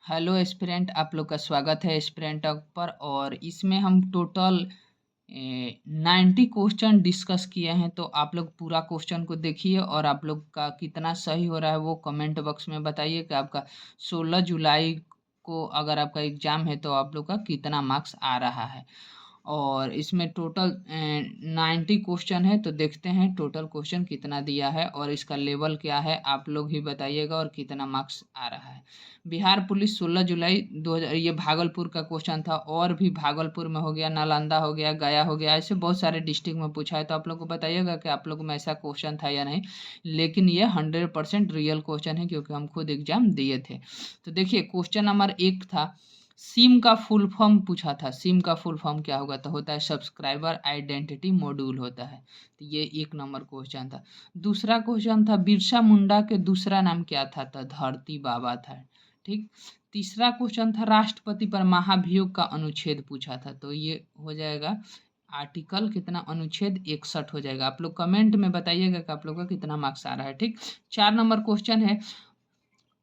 Hello aspirant, आप लोग का स्वागत है एस्पिरेंट टॉक पर। और इसमें हम टोटल 90 क्वेश्चन डिस्कस किए हैं। तो आप लोग पूरा क्वेश्चन को देखिए और आप लोग का कितना सही हो रहा है वो कमेंट बॉक्स में बताइए कि आपका 16 जुलाई को अगर आपका एग्ज़ाम है तो आप लोग का कितना मार्क्स आ रहा है। और इसमें टोटल 90 क्वेश्चन है, तो देखते हैं टोटल क्वेश्चन कितना दिया है और इसका लेवल क्या है, आप लोग ही बताइएगा और कितना मार्क्स आ रहा है। बिहार पुलिस 16 जुलाई 2000, ये भागलपुर का क्वेश्चन था। और भी भागलपुर में हो गया, नालंदा हो गया, गया हो गया, ऐसे बहुत सारे डिस्ट्रिक्ट में पूछा है। तो आप लोग को बताइएगा कि आप लोग में ऐसा क्वेश्चन था या नहीं। लेकिन ये 100% रियल क्वेश्चन है क्योंकि हम खुद एग्जाम दिए थे। तो देखिए क्वेश्चन नंबर 1 था, सिम का फुल फॉर्म पूछा था। सिम का फुल फॉर्म क्या होगा, तो होता है सब्सक्राइबर आइडेंटिटी मॉड्यूल होता है। तो ये 1 नंबर क्वेश्चन था। दूसरा क्वेश्चन था, बिरसा मुंडा के दूसरा नाम क्या था, तो धरती बाबा था। ठीक। तीसरा क्वेश्चन था, राष्ट्रपति पर महाभियोग का अनुच्छेद पूछा था। तो ये हो जाएगा आर्टिकल कितना, अनुच्छेद 61 हो जाएगा। आप लोग कमेंट में बताइएगा कि आप लोग का कितना मार्क्स आ रहा है। ठीक। 4 नंबर क्वेश्चन है,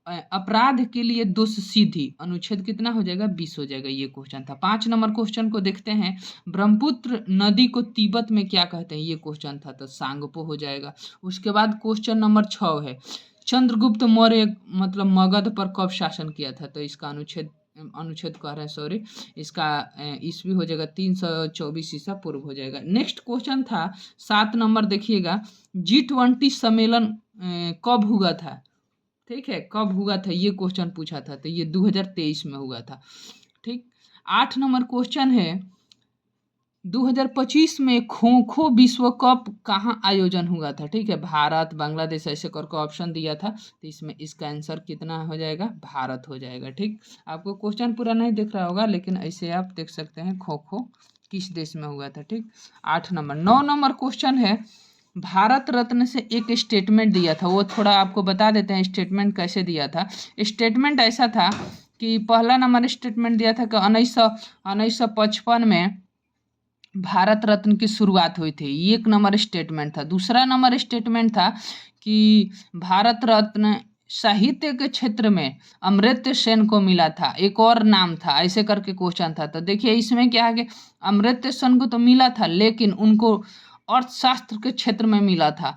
अपराध के लिए दोष सिद्धि, अनुच्छेद कितना हो जाएगा, 20 हो जाएगा। ये क्वेश्चन था। 5 नंबर क्वेश्चन को देखते हैं, ब्रह्मपुत्र नदी को तिब्बत में क्या कहते हैं, ये क्वेश्चन था। तो सांगपो हो जाएगा। उसके बाद क्वेश्चन नंबर 6 है, चंद्रगुप्त मौर्य मतलब मगध पर कब शासन किया था। तो इसका अनुच्छेद अनुच्छेद कह रहे हैं, सॉरी, इसका ईस्वी हो जाएगा 324 ईसा पूर्व हो जाएगा। नेक्स्ट क्वेश्चन था 7 नंबर, देखिएगा, G20 सम्मेलन कब हुआ था। ठीक है, कब हुआ था ये क्वेश्चन पूछा था। तो ये 2023 में हुआ था। ठीक। 8 नंबर क्वेश्चन है, 2025 में खो खो विश्व कप कहाँ आयोजन हुआ था। ठीक है, भारत, बांग्लादेश, ऐसे करके ऑप्शन दिया था। तो इसमें इसका आंसर कितना हो जाएगा, भारत हो जाएगा। ठीक। आपको क्वेश्चन पूरा नहीं दिख रहा होगा लेकिन ऐसे आप देख सकते हैं खो खो किस देश में हुआ था। ठीक। 8 नंबर। 9 नंबर क्वेश्चन है, भारत रत्न से एक स्टेटमेंट दिया था, वो थोड़ा आपको बता देते हैं स्टेटमेंट कैसे दिया था। स्टेटमेंट ऐसा था कि पहला नंबर स्टेटमेंट दिया था कि 1955 में भारत रत्न की शुरुआत हुई थी, ये 1 नंबर स्टेटमेंट था। दूसरा नंबर स्टेटमेंट था कि भारत रत्न साहित्य के क्षेत्र में अमर्त्य सेन को मिला था, एक और नाम था, ऐसे करके क्वेश्चन था। तो देखिए इसमें क्या है कि अमर्त्य सेन को तो मिला था लेकिन उनको अर्थशास्त्र के क्षेत्र में मिला था।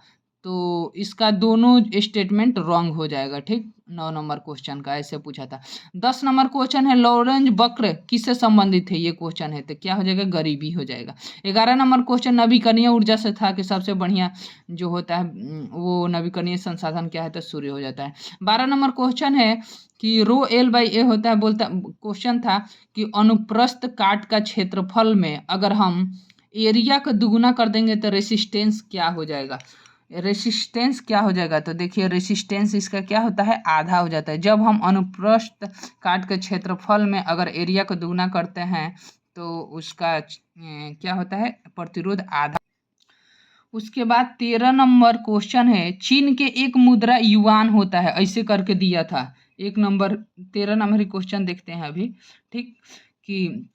तो इसका दोनों स्टेटमेंट रॉन्ग हो जाएगा। ठीक। 9 नंबर क्वेश्चन का ऐसे पूछा था। 10 नंबर क्वेश्चन है, लॉरेंज वक्र किससे संबंधित है, ये क्वेश्चन है। तो क्या हो जाएगा, गरीबी हो जाएगा। 11 नंबर क्वेश्चन नवीकरणीय ऊर्जा से था कि सबसे बढ़िया जो होता है वो नवीकरणीय संसाधन क्या है, तो सूर्य हो जाता है। 12 नंबर क्वेश्चन है कि रो एल बाई ए होता है, बोलता क्वेश्चन था कि अनुप्रस्थ काट का क्षेत्रफल में अगर हम एरिया का दुगुना कर देंगे तो रेसिस्टेंस क्या हो जाएगा। रेसिस्टेंस क्या हो जाएगा, तो देखिए रेसिस्टेंस इसका क्या होता है, आधा हो जाता है। जब हम अनुप्रस्थ काट के क्षेत्रफल में अगर एरिया को दुगुना करते हैं तो उसका क्या होता है, प्रतिरोध आधा। उसके बाद 13 नंबर क्वेश्चन है, चीन के एक मुद्रा युआन होता है, ऐसे करके दिया था। 1 नंबर 13 नंबर क्वेश्चन देखते हैं अभी। ठीक। कि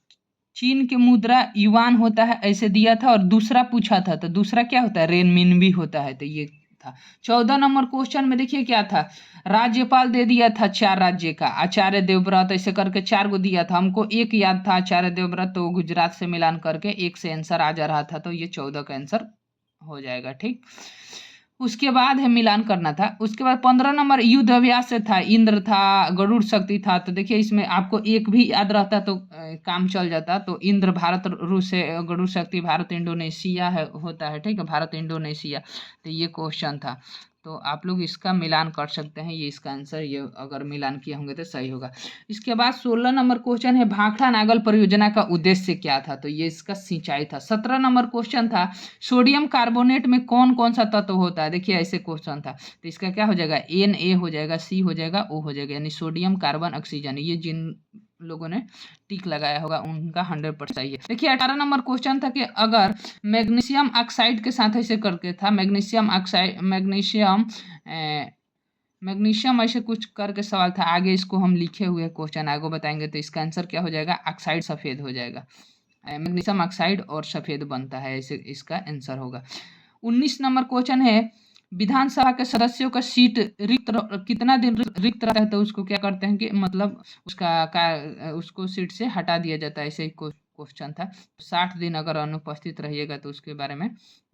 चीन के मुद्रा युआन होता है, ऐसे दिया था। और दूसरा पूछा था, तो दूसरा क्या होता है, रेनमिनबी होता है। तो ये था। 14 नंबर क्वेश्चन में देखिए क्या था, राज्यपाल दे दिया था 4 राज्य का, आचार्य देवव्रत, ऐसे करके 4 को दिया था। हमको एक याद था आचार्य देवव्रत, तो गुजरात से मिलान करके एक से आंसर आ जा रहा था। तो ये 14 का आंसर हो जाएगा। ठीक। उसके बाद है मिलान करना था। उसके बाद 15 नंबर युद्ध अभ्यास से था, इंद्र था, गरुड़ शक्ति था। तो देखिए इसमें आपको एक भी याद रहता तो काम चल जाता। तो इंद्र भारत रूस है, गरुड़ शक्ति भारत इंडोनेशिया है होता है। ठीक है, भारत इंडोनेशिया। तो ये क्वेश्चन था। तो आप लोग इसका मिलान कर सकते हैं, ये इसका आंसर, ये अगर मिलान किए होंगे तो सही होगा। इसके बाद 16 नंबर क्वेश्चन है, भाखड़ा नागल परियोजना का उद्देश्य क्या था। तो ये इसका सिंचाई था। 17 नंबर क्वेश्चन था, सोडियम कार्बोनेट में कौन कौन सा तत्व होता है। देखिए ऐसे क्वेश्चन था। तो इसका क्या हो जाएगा, Na हो जाएगा, C हो जाएगा, O हो जाएगा, यानी सोडियम कार्बन ऑक्सीजन। ये जिन लोगों ने टिक लगाया होगा उनका 100% सही है। देखिए 18 नंबर क्वेश्चन था कि अगर मैग्नीशियम ऑक्साइड के साथ ऐसे करके था, मैग्नीशियम ऑक्साइड, मैग्नीशियम ऐसे कुछ करके सवाल था। आगे इसको हम लिखे हुए क्वेश्चन आगे बताएंगे। तो इसका आंसर क्या हो जाएगा, ऑक्साइड सफेद हो जाएगा। मैग्नीशियम ऑक्साइड और सफेद बनता है, ऐसे इसका आंसर होगा। 19 नंबर क्वेश्चन है, विधानसभा के सदस्यों का सीट कितना दिन रिक्त रहता है तो उसको क्या करते हैं कि मतलब उसको सीट से हटा दिया जाता है। ऐसे ही क्वेश्चन था। 60 दिन अगर अनुपस्थित रहिएगा तो उसके बारे में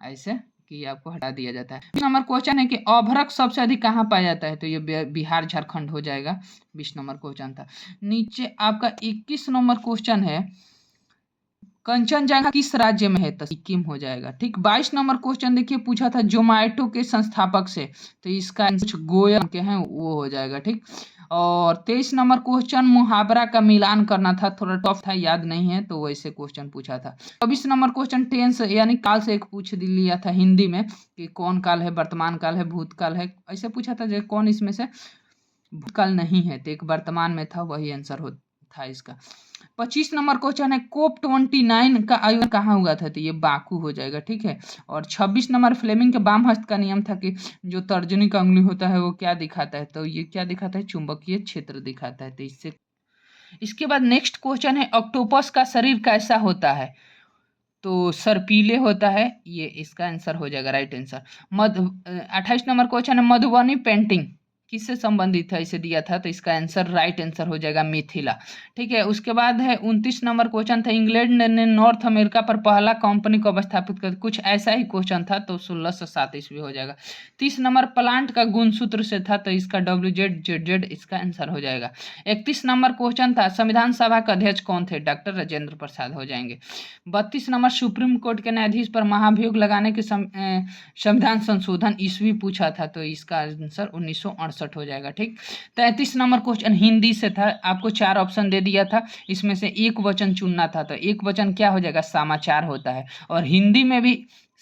ऐसे कि आपको हटा दिया जाता है। 20 नंबर क्वेश्चन है कि अभ्रक सबसे अधिक कहाँ पाया जाता है तो ये बिहार झारखंड हो जाएगा। 20 नंबर क्वेश्चन था। नीचे आपका 21 नंबर क्वेश्चन है कंचनजंगा किस राज्य में है तो सिक्किम हो जाएगा। ठीक। 22 नंबर क्वेश्चन देखिए पूछा था जोमेटो के संस्थापक से तो इसका कुछ गोयल के हैं वो हो जाएगा। ठीक। और 23 नंबर क्वेश्चन मुहावरा का मिलान करना था, थोड़ा टफ था, याद नहीं है तो वैसे क्वेश्चन पूछा था। 24 नंबर क्वेश्चन टेंस यानी काल से एक पूछ लिया था हिंदी में कि कौन काल है, वर्तमान काल है, भूतकाल है, ऐसे पूछा था जो कौन इसमें से भूतकाल नहीं है तो एक वर्तमान में था, वही आंसर था इसका। 25 नंबर क्वेश्चन है कोप 29 का आयोजन कहाँ हुआ था तो ये बाकू हो जाएगा। ठीक है। और 26 नंबर फ्लेमिंग के बाम हस्त का नियम था कि जो तर्जनी का उंगली होता है वो क्या दिखाता है तो ये क्या दिखाता है, चुंबकीय क्षेत्र दिखाता है। तो इसके बाद नेक्स्ट क्वेश्चन है ऑक्टोपस का शरीर कैसा होता है तो सर्पीले होता है, ये इसका आंसर हो जाएगा राइट आंसर। 28 नंबर क्वेश्चन है मधुबनी पेंटिंग किससे संबंधित है, इसे दिया था तो इसका आंसर राइट आंसर हो जाएगा मिथिला। ठीक है। उसके बाद है 29 नंबर क्वेश्चन था इंग्लैंड ने नॉर्थ अमेरिका पर पहला कंपनी को स्थापित कर, कुछ ऐसा ही क्वेश्चन था तो 1607 ईस्वी हो जाएगा। 30 नंबर प्लांट का गुणसूत्र से था तो इसका WZZZ इसका आंसर हो जाएगा। 31 नंबर क्वेश्चन था संविधान सभा का अध्यक्ष कौन थे, डॉक्टर राजेंद्र प्रसाद हो जाएंगे। 32 नंबर सुप्रीम कोर्ट के न्यायाधीश पर महाभियोग लगाने के संविधान संशोधन ईस्वी पूछा था तो इसका आंसर 1968 हो जाएगा। ठीक। 33 नंबर क्वेश्चन हिंदी से था, आपको 4 ऑप्शन दे दिया था, इसमें से एक वचन चुनना था तो एक वचन क्या हो जाएगा, समाचार होता है। और हिंदी में भी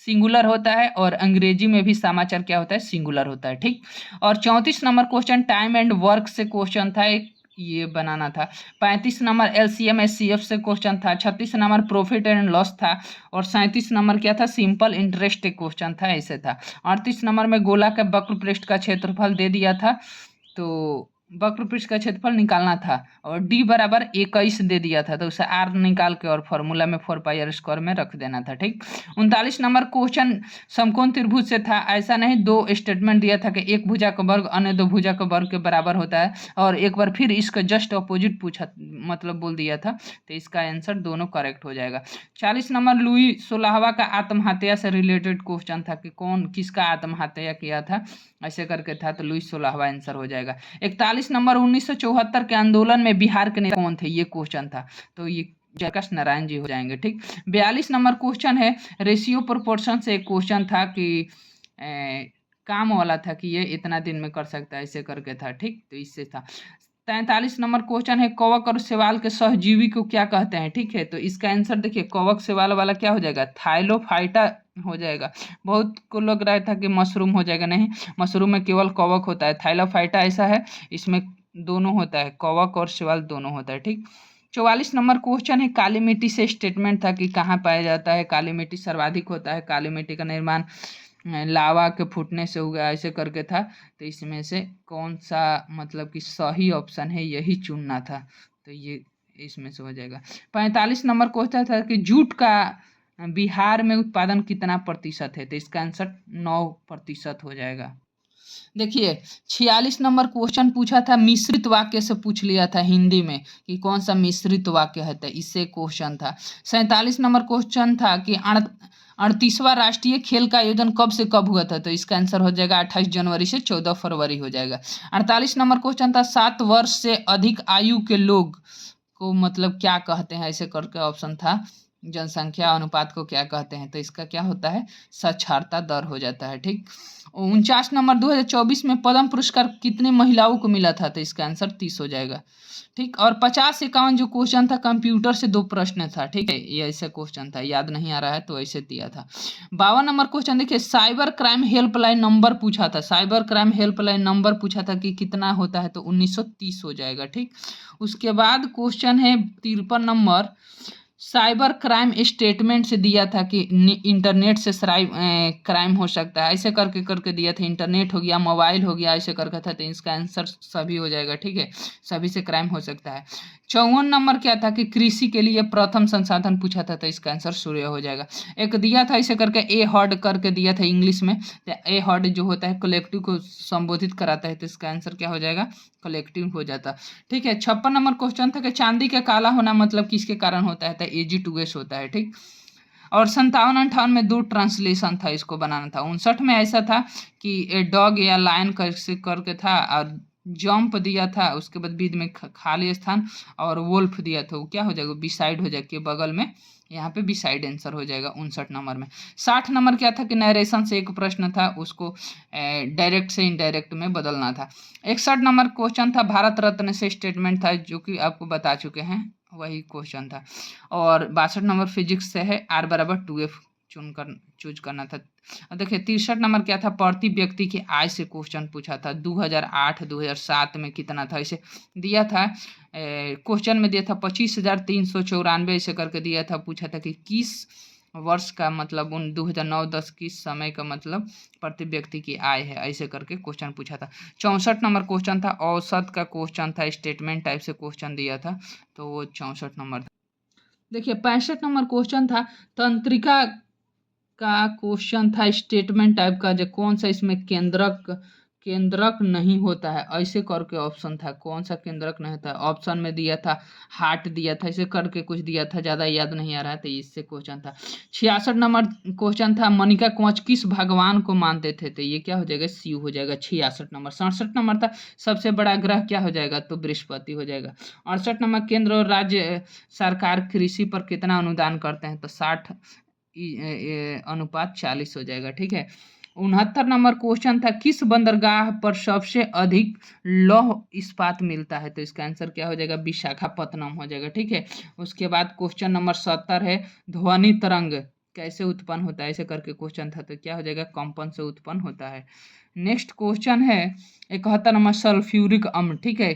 सिंगुलर होता है और अंग्रेजी में भी समाचार क्या होता है, सिंगुलर होता है। ठीक। और 34 number question time and work से क्वेश्चन था, एक ये बनाना था। 35 नंबर LCM SCF से क्वेश्चन था। 36 नंबर प्रॉफिट एंड लॉस था। और 37 नंबर क्या था, सिंपल इंटरेस्ट क्वेश्चन था, ऐसे था। 38 नंबर में गोला के वक्र पृष्ठ का क्षेत्रफल दे दिया था तो वक्र पृष्ठ का क्षेत्रफल निकालना था और D बराबर 21 दे दिया था तो उसे R निकाल के और फॉर्मूला में 4πr² में रख देना था। ठीक। 39 नंबर क्वेश्चन समकोण त्रिभुज से था, ऐसा नहीं, दो स्टेटमेंट दिया था कि एक भुजा का वर्ग अन्य दो भुजा का वर्ग के बराबर होता है और एक बार फिर इसका जस्ट अपोजिट पूछा मतलब बोल दिया था तो इसका आंसर दोनों करेक्ट हो जाएगा। 40 नंबर लुई 16वां का आत्महत्या से रिलेटेड क्वेश्चन था कि कौन किसका आत्महत्या किया था, ऐसे करके था तो लुई 16वां आंसर हो जाएगा। 41 नंबर 1974 के आंदोलन में बिहार के नेता कौन थे, ये क्वेश्चन था तो ये जयप्रकाश नारायण जी हो जाएंगे। ठीक। 42 नंबर क्वेश्चन है रेशियो प्रोपोर्शन से एक क्वेश्चन था कि काम वाला था कि ये इतना दिन में कर सकता है, ऐसे करके था। ठीक। तो इससे था। 43 नंबर क्वेश्चन है कवक और शैवाल के सहजीवी को क्या कहते हैं। ठीक है। तो इसका आंसर देखिए कवक शैवाल वाला क्या हो जाएगा, थाइलोफाइटा हो जाएगा। बहुत को लग रहा था कि मशरूम हो जाएगा, नहीं, मशरूम में केवल कवक होता है, थाइलोफाइटा ऐसा है इसमें दोनों होता है, कवक और शैवाल दोनों होता है। ठीक। 44 नंबर क्वेश्चन है काली मिट्टी से स्टेटमेंट था कि कहाँ पाया जाता है, काली मिट्टी सर्वाधिक होता है, काली मिट्टी का निर्माण लावा के फूटने से हुआ, ऐसे करके था तो इसमें से कौन सा मतलब कि सही ऑप्शन है यही चुनना था तो ये इसमें से हो जाएगा। 45 नंबर क्वेश्चन था कि जूट का बिहार में उत्पादन कितना प्रतिशत है तो इसका आंसर 9% हो जाएगा। देखिए 46 नंबर क्वेश्चन पूछा था मिश्रित वाक्य से पूछ लिया था हिंदी में कि कौन सा मिश्रित वाक्य है तो इससे क्वेश्चन था। 47 नंबर क्वेश्चन था कि 38वां राष्ट्रीय खेल का आयोजन कब से कब हुआ था तो इसका आंसर हो जाएगा 28 जनवरी से 14 फरवरी हो जाएगा। 48 नंबर क्वेश्चन था 7 वर्ष से अधिक आयु के लोग को मतलब क्या कहते हैं, ऐसे करके ऑप्शन था जनसंख्या अनुपात को क्या कहते हैं तो इसका क्या होता है, साक्षरता दर हो जाता है। ठीक। 49 नंबर 2024 में पद्म पुरस्कार कितने महिलाओं को मिला था तो इसका आंसर 30 हो जाएगा। ठीक। और 50-51 जो क्वेश्चन था कंप्यूटर से 2 प्रश्न था। ठीक है, ये ऐसे क्वेश्चन था, याद नहीं आ रहा है तो ऐसे दिया था। 52 नंबर क्वेश्चन देखिए साइबर क्राइम हेल्पलाइन नंबर पूछा था, साइबर क्राइम हेल्पलाइन नंबर पूछा था कि कितना होता है तो 1930 हो जाएगा। ठीक। उसके बाद क्वेश्चन है 53 नंबर साइबर क्राइम स्टेटमेंट से दिया था कि इंटरनेट से क्राइम हो सकता है, ऐसे करके करके दिया था, इंटरनेट हो गया, मोबाइल हो गया, ऐसे करके था तो इसका आंसर सभी हो जाएगा। ठीक है, सभी से क्राइम हो सकता है। 54 नंबर क्या था कि कृषि के लिए प्रथम संसाधन पूछा था, तो इसका आंसर सूर्य हो जाएगा। एक दिया था इसे करके ए हॉर्ड करके दिया था इंग्लिश में, तो ए हॉर्ड जो होता है कलेक्टिव को संबोधित कराता है, तो इसका आंसर क्या हो जाएगा, कलेक्टिव हो जाता। ठीक है, 56 नंबर क्वेश्चन था कि चांदी का काला होना मतलब किसके कारण होता है, तो AG2S होता है। ठीक, और 57-58 में 2 ट्रांसलेशन था, इसको बनाना था। 59 में ऐसा था कि ए डॉग या लायन कैसे करके था, और जंप दिया था, उसके बाद बीच में खाली स्थान, और वोल्फ दिया था, वो क्या हो जाएगा, बिसाइड हो जाएगा, बगल में, यहाँ पे बिसाइड आंसर हो जाएगा 59 नंबर में। 60 नंबर क्या था कि नरेशन से एक प्रश्न था, उसको डायरेक्ट से इनडायरेक्ट में बदलना था। 61 नंबर क्वेश्चन था भारत रत्न से स्टेटमेंट था, जो कि आपको बता चुके हैं, वही क्वेश्चन था। और 62 नंबर फिजिक्स से है, R बराबर 2F चूज करना था। और देखिए 63 नंबर क्या था, प्रति व्यक्ति की आय से क्वेश्चन पूछा था, 2008-2007 में कितना था, इसे दिया था क्वेश्चन में दिया था 25,394 ऐसे करके दिया था, पूछा था कि किस वर्ष का मतलब उन 2009-10 किस समय का मतलब प्रति व्यक्ति की आय है, ऐसे करके क्वेश्चन पूछा था। 64 नंबर क्वेश्चन था, औसत का क्वेश्चन था, स्टेटमेंट टाइप से क्वेश्चन दिया था, तो वो 64 नंबर था। देखिए 65 नंबर क्वेश्चन था, तंत्रिका का क्वेश्चन था, स्टेटमेंट टाइप का, जो कौन सा इसमें केंद्रक नहीं होता है, ऐसे करके ऑप्शन था, कौन सा केंद्रक नहीं होता है। ऑप्शन में दिया था हार्ट दिया था, ऐसे करके कुछ दिया था, ज़्यादा याद नहीं आ रहा है, तो इससे क्वेश्चन था। 66 नंबर क्वेश्चन था, मनिका कोच किस भगवान को मानते थे, तो ये क्या हो जाएगा, शिव हो जाएगा 66 नंबर। 67 नंबर था, सबसे बड़ा ग्रह क्या हो जाएगा, तो बृहस्पति हो जाएगा। 68 नंबर, केंद्र और राज्य सरकार कृषि पर कितना अनुदान करते हैं, तो 60 अनुपात 40 हो जाएगा। ठीक है, 69 नंबर क्वेश्चन था, किस बंदरगाह पर सबसे अधिक लौह इस्पात मिलता है, तो इसका आंसर क्या हो जाएगा, विशाखापत्तनम हो जाएगा। ठीक है, उसके बाद क्वेश्चन नंबर 70 है, ध्वनि तरंग कैसे उत्पन्न होता है, ऐसे करके क्वेश्चन था, तो क्या हो जाएगा, कंपन से उत्पन्न होता है। नेक्स्ट क्वेश्चन है 71 नंबर, सल्फ्यूरिक अम्ल। ठीक है,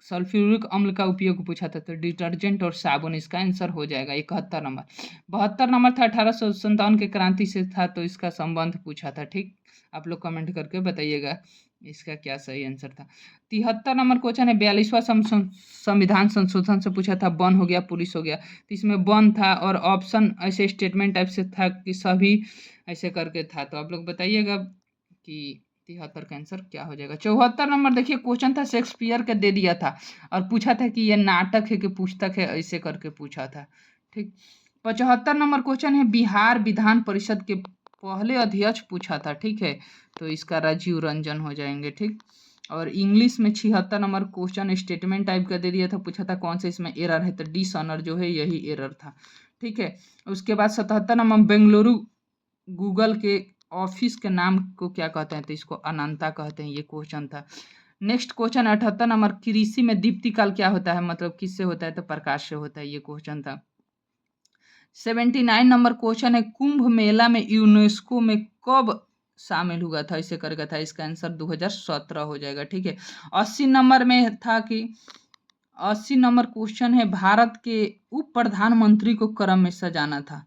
सल्फ्यूरिक अम्ल का उपयोग पूछा था, तो डिटर्जेंट और साबुन, इसका आंसर हो जाएगा 71 नंबर। 72 नंबर था, 1857 के क्रांति से था, तो इसका संबंध पूछा था। ठीक, आप लोग कमेंट करके बताइएगा इसका क्या सही आंसर था। 73 नंबर क्वेश्चन है, 42वां संविधान संशोधन से पूछा था, वन हो गया पुलिस हो गया, तो इसमें वन था, और ऑप्शन ऐसे स्टेटमेंट टाइप से था कि सभी ऐसे करके था, तो आप लोग बताइएगा कि 73 का आंसर क्या हो जाएगा। 74 नंबर देखिए क्वेश्चन था, शेक्सपियर का दे दिया था, और पूछा था कि ये नाटक है कि पुस्तक है, ऐसे करके पूछा था। ठीक, 75 नंबर क्वेश्चन है, बिहार विधान परिषद के पहले अध्यक्ष पूछा था। ठीक है, तो इसका राजीव रंजन हो जाएंगे। ठीक, और इंग्लिश में 76 नंबर क्वेश्चन स्टेटमेंट टाइप का दे दिया था, पूछा था कौन सा इसमें एरर है, तो डिसऑनर जो है यही एरर था। ठीक है, उसके बाद 77 नंबर, बेंगलुरु गूगल के ऑफिस के नाम को क्या कहते हैं, तो इसको अनंता कहते हैं, ये क्वेश्चन था। नेक्स्ट क्वेश्चन 78 नंबर, कृषि में दीप्तिकाल क्या होता है, मतलब किससे होता है, तो प्रकाश से होता है, ये क्वेश्चन था। 79 नंबर क्वेश्चन है, कुंभ मेला में यूनेस्को में कब शामिल हुआ था, इसे करके था, इसका आंसर 2017 हो जाएगा। ठीक है, 80 नंबर में था कि 80 नंबर क्वेश्चन है, भारत के उप प्रधानमंत्री को क्रम में सजाना था,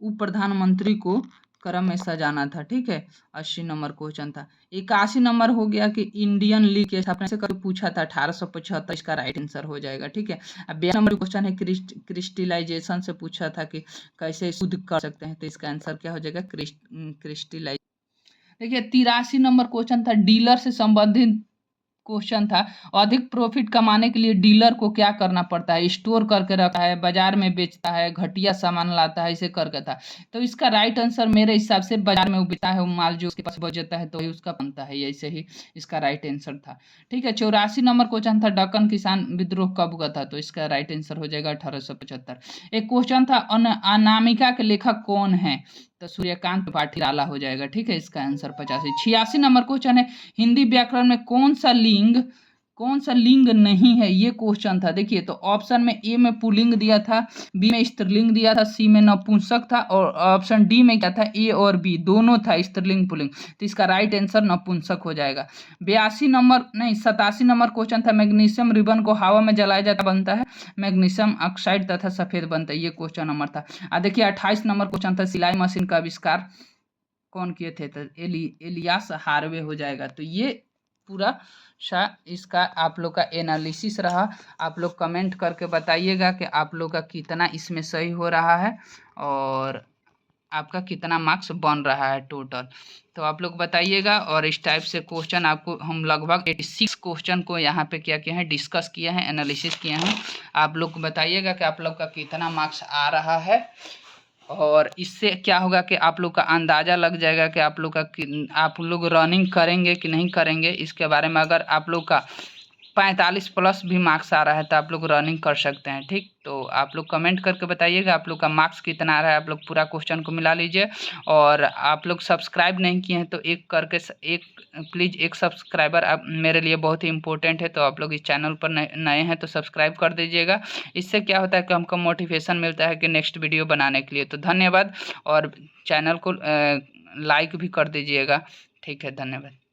उप प्रधानमंत्री को क्रम में सजाना था। ठीक है, 80 नंबर क्वेश्चन था। 81 नंबर हो गया कि इंडियन लीग के स्थापना से कभी पूछा था, 1875, इसका राइट आंसर हो जाएगा। ठीक है, अब 82 नंबर क्वेश्चन है, क्रिस्टलाइजेशन से पूछा था कि कैसे शुद्ध कर सकते हैं, तो इसका आंसर क्या हो जाएगा, क्रिस्टलाइज। देखिए 83 नंबर क्वेश्चन था, डीलर से संबंधित क्वेश्चन था, अधिक प्रॉफिट कमाने के लिए डीलर को क्या करना पड़ता है, स्टोर करके रखा है, बाजार में बेचता है, घटिया सामान लाता है, इसे करके था, तो इसका राइट आंसर मेरे हिसाब से बाजार में बेचता है, वो माल जो उसके पास बचता है तो वही उसका बनता है, ऐसे ही इसका राइट आंसर था। ठीक है, 84 नंबर क्वेश्चन था, दक्कन किसान विद्रोह कब हुआ था, तो इसका राइट आंसर हो जाएगा 1875। एक क्वेश्चन था, अनामिका के लेखक कौन है, तो सूर्यकांत पाटीराला हो जाएगा। ठीक है, इसका आंसर 85। 86 नंबर क्वेश्चन है, हिंदी व्याकरण में कौन सा लिंग नहीं है, ये क्वेश्चन था। देखिए तो ऑप्शन में ए में पुल्लिंग दिया था, बी में स्त्रीलिंग दिया था, सी में नपुंसक था, और ऑप्शन डी में क्या था, ए और बी दोनों था, स्त्रीलिंग पुल्लिंग, तो इसका राइट आंसर नपुंसक हो जाएगा। 87 नंबर क्वेश्चन था, मैग्नीशियम रिबन को हवा में जलाया जाता बनता है, मैग्नीशियम ऑक्साइड तथा सफेद बनता है, ये क्वेश्चन नंबर था। देखिए 28 नंबर क्वेश्चन था, सिलाई मशीन का आविष्कार कौन किए थे, तो एलियास हार्वे हो जाएगा। तो ये पूरा सा इसका आप लोग का एनालिसिस रहा। आप लोग कमेंट करके बताइएगा कि आप लोग का कितना इसमें सही हो रहा है और आपका कितना मार्क्स बन रहा है टोटल, तो आप लोग बताइएगा। और इस टाइप से क्वेश्चन आपको हम लगभग 86 क्वेश्चन को यहाँ पे क्या किया है, डिस्कस किया है, एनालिसिस किया है। आप लोग बताइएगा कि आप लोग का कितना मार्क्स आ रहा है, और इससे क्या होगा कि आप लोग का अंदाज़ा लग जाएगा कि आप लोग रनिंग करेंगे कि नहीं करेंगे। इसके बारे में अगर आप लोग का 45 प्लस भी मार्क्स आ रहा है तो आप लोग रनिंग कर सकते हैं, ठीक। तो आप लोग कमेंट करके बताइएगा आप लोग का मार्क्स कितना आ रहा है। आप लोग पूरा क्वेश्चन को मिला लीजिए, और आप लोग सब्सक्राइब नहीं किए हैं तो एक करके प्लीज़ एक सब्सक्राइबर आप मेरे लिए बहुत ही इंपॉर्टेंट है। तो आप लोग इस चैनल पर नए हैं तो सब्सक्राइब कर दीजिएगा। इससे क्या होता है कि हमको मोटिवेशन मिलता है कि नेक्स्ट वीडियो बनाने के लिए। तो धन्यवाद, और चैनल को लाइक भी कर दीजिएगा। ठीक है, धन्यवाद।